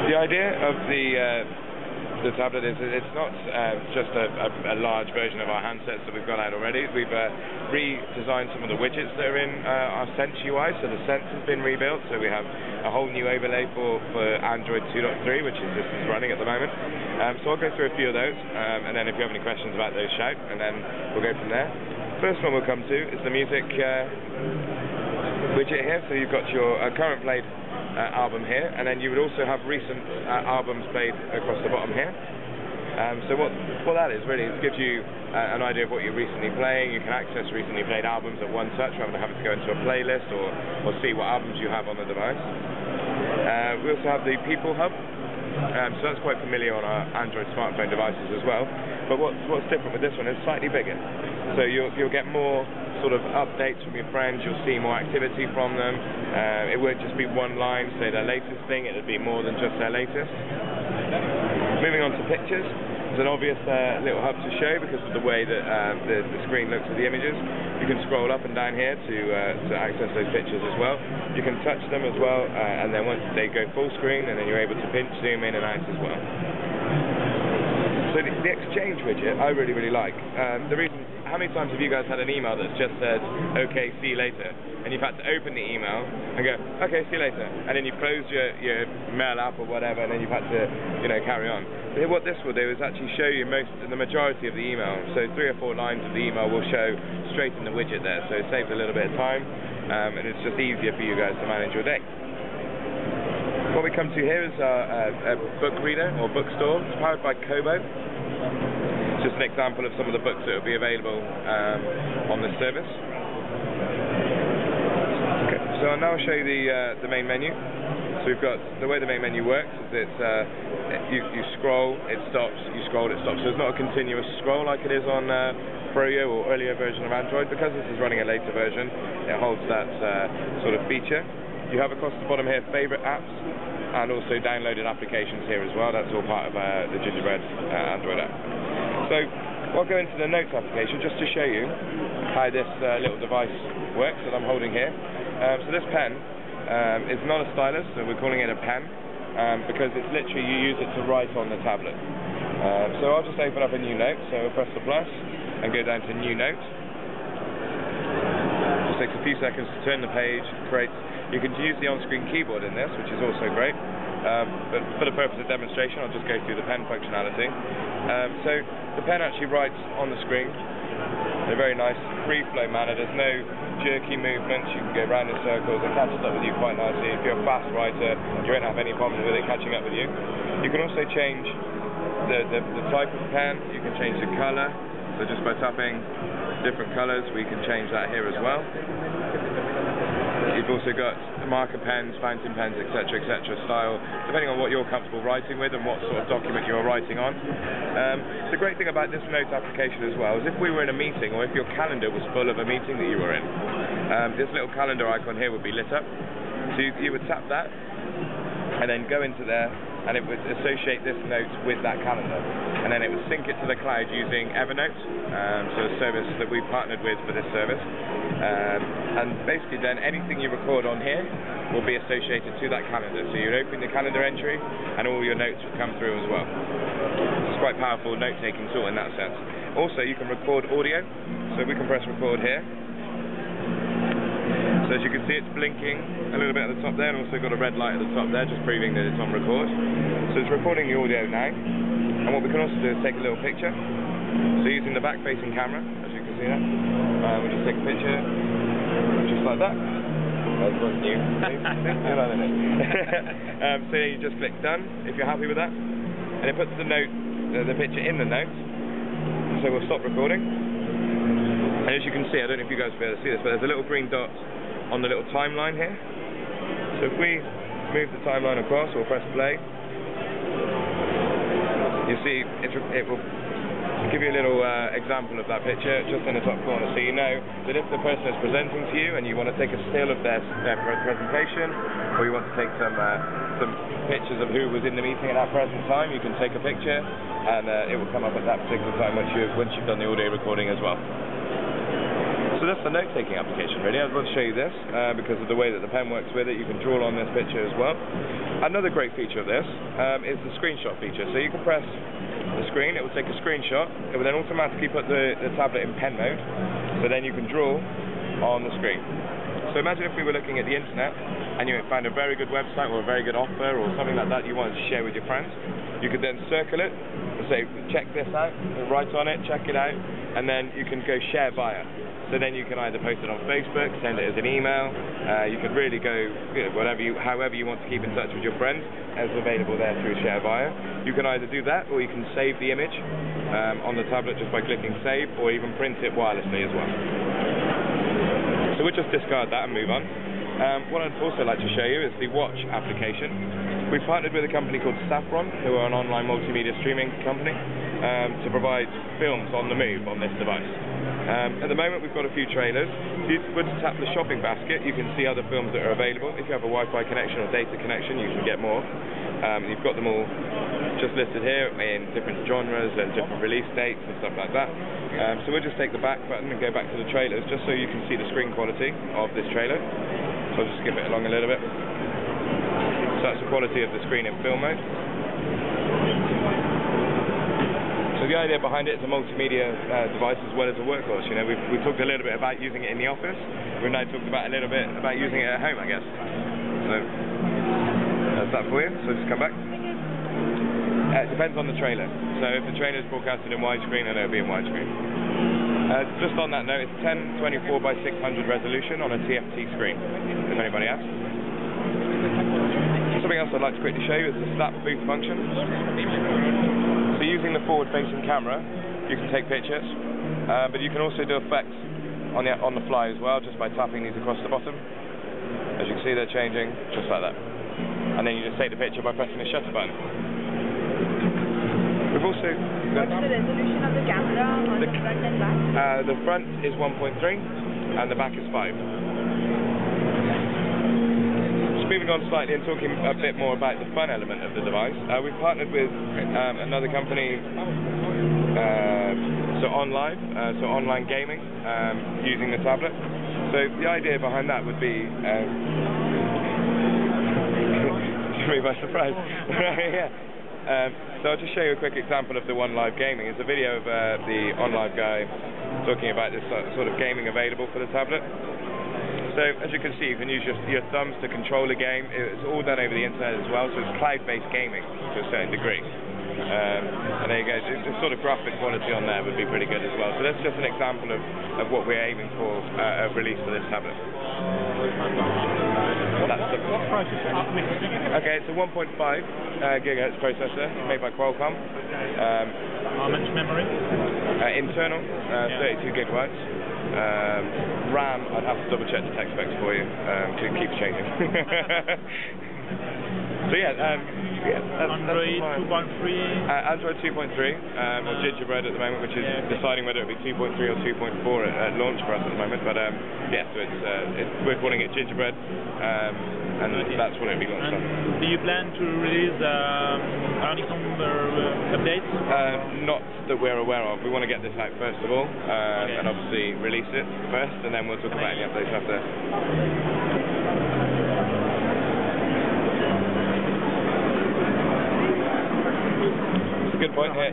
The idea of the tablet is it's not just a large version of our handsets that we've got out already. We've redesigned some of the widgets that are in our Sense UI, so the Sense has been rebuilt, so we have a whole new overlay for Android 2.3, which is running at the moment. So I'll go through a few of those, and then if you have any questions about those, shout, and then we'll go from there. First one we'll come to is the music widget here, so you've got your current played album here, and then you would also have recent albums played across the bottom here. So what that is really, it gives you an idea of what you're recently playing. You can access recently played albums at one touch rather than having to go into a playlist or see what albums you have on the device. We also have the People Hub, so that's quite familiar on our Android smartphone devices as well. But what's different with this one is slightly bigger. So you'll get more sort of updates from your friends, you'll see more activity from them. It won't just be one line, say their latest thing, it'll be more than just their latest. Moving on to pictures, there's an obvious little hub to show because of the way that the screen looks at the images. You can scroll up and down here to access those pictures as well. You can touch them as well, and then once they go full screen, and then you're able to pinch, zoom in and out as well. So the exchange widget I really, really like. The reason, how many times have you guys had an email that's just said, okay, see you later, and you've had to open the email and go, okay, see you later, and then you've closed your mail app or whatever, and then you've had to, carry on. But what this will do is actually show you the majority of the email. So 3 or 4 lines of the email will show straight in the widget there, so it saves a little bit of time, and it's just easier for you guys to manage your day. What we come to here is a book reader or bookstore. It's powered by Kobo. It's just an example of some of the books that will be available on this service. Okay, so I'll now show you the main menu. So we've got the way the main menu works is you scroll, it stops, you scroll, it stops. So it's not a continuous scroll like it is on Froyo or earlier version of Android. Because this is running a later version, it holds that sort of feature. You have across the bottom here favorite apps and also downloaded applications here as well. That's all part of the Gingerbread Android app. So I'll go into the Notes application just to show you how this little device works that I'm holding here. So this pen is not a stylus, so we're calling it a pen because it's literally you use it to write on the tablet. So I'll just open up a new note, so I'll press the plus and go down to New Note. Just takes a few seconds to turn the page, create. You can use the on-screen keyboard in this, which is also great, but for the purpose of demonstration I'll just go through the pen functionality. So the pen actually writes on the screen in a very nice free flow manner. There's no jerky movements, you can go round in circles, it catches up with you quite nicely. If you're a fast writer, you won't have any problem with it catching up with you. You can also change the type of pen, you can change the colour, so just by tapping different colours we can change that here as well. You've also got marker pens, fountain pens, etc., style, depending on what you're comfortable writing with and what sort of document you're writing on. The great thing about this Notes application as well is if we were in a meeting or if your calendar was full of a meeting that you were in, this little calendar icon here would be lit up. So you would tap that and then go into there and it would associate this note with that calendar. And then it would sync it to the cloud using Evernote, so a service that we've partnered with for this service. And basically then anything you record on here will be associated to that calendar. So you'd open the calendar entry and all your notes would come through as well. It's quite powerful note-taking tool in that sense. Also you can record audio, so we can press record here. So as you can see it's blinking a little bit at the top there and also got a red light at the top there just proving that it's on record. So it's recording the audio now. And what we can also do is take a little picture. So using the back-facing camera, as you can see that, we'll just take a picture, just like that. That wasn't you. So you just click done if you're happy with that, and it puts the note, the picture in the note. So we'll stop recording. And as you can see, I don't know if you guys will be able to see this, but there's a little green dot on the little timeline here. So if we move the timeline across, we'll press play. You see, it will give you a little example of that picture just in the top corner, so you know that if the person is presenting to you and you want to take a still of their presentation, or you want to take some pictures of who was in the meeting at that present time, you can take a picture and it will come up at that particular time once you've done the audio recording as well. So So that's the note-taking application, really. I want to show you this because of the way that the pen works with it. You can draw on this picture as well. Another great feature of this is the screenshot feature. So you can press the screen, it will take a screenshot, it will then automatically put the tablet in pen mode, so then you can draw on the screen. So imagine if we were looking at the internet and you found a very good website or a very good offer or something like that you wanted to share with your friends. You could then circle it and say, check this out, write on it, check it out, and then you can go share via. So then you can either post it on Facebook, send it as an email, you can really go, however you want to keep in touch with your friends, as available there through share via. You can either do that, or you can save the image on the tablet just by clicking save, or even print it wirelessly as well. So we'll just discard that and move on. What I'd also like to show you is the watch application. We've partnered with a company called Saffron, who are an online multimedia streaming company, to provide films on the move on this device. At the moment we've got a few trailers. If you were to tap the shopping basket, you can see other films that are available. If you have a Wi-Fi connection or data connection, you can get more. You've got them all just listed here in different genres and different release dates and stuff like that. So we'll just take the back button and go back to the trailers just so you can see the screen quality of this trailer. So I'll just skip it along a little bit. So that's the quality of the screen in film mode. So the idea behind it is a multimedia device as well as a workhorse. You know, we've talked a little bit about using it in the office. We've now talked about a little bit about using it at home, I guess. So that's that for you. So just come back. It depends on the trailer. So if the trailer is broadcasted in widescreen, then it'll be in widescreen. Just on that note, it's 1024 by 600 resolution on a TFT screen, if anybody asks. Something else I'd like to quickly show you is the snap booth function. So using the forward-facing camera, you can take pictures, but you can also do effects on the fly as well, just by tapping these across the bottom. As you can see, they're changing just like that. And then you just take the picture by pressing the shutter button. We've also got what's the resolution of the camera on the front and back? The front is 1.3 and the back is 5. Moving on slightly and talking a bit more about the fun element of the device, we've partnered with another company, so online gaming, using the tablet. So the idea behind that would be, took me by surprise. Yeah. So I'll just show you a quick example of the One Live Gaming. It's a video of the On Live guy talking about this sort of gaming available for the tablet. So as you can see, you can use your thumbs to control a game. It's all done over the internet as well, so it's cloud-based gaming to a certain degree. And there you go, the sort of graphic quality on there would be pretty good as well. So that's just an example of what we're aiming for a release for this tablet. Okay, it's a 1.5 gigahertz processor made by Qualcomm. How much memory? Internal, 32 gigabytes. RAM, I'd have to double check the tech specs for you, because it keeps changing. So yeah, Android 2.3? Android 2.3, or Gingerbread at the moment, which is deciding whether it be 2.3 or 2.4 at launch for us at the moment, but yeah, so we're calling it Gingerbread, and that's what it'll be launched on. Do you plan to release Honeycomb updates? Not that we're aware of. We want to get this out first of all, and obviously release it first, and then we'll talk about any updates after. Good point here.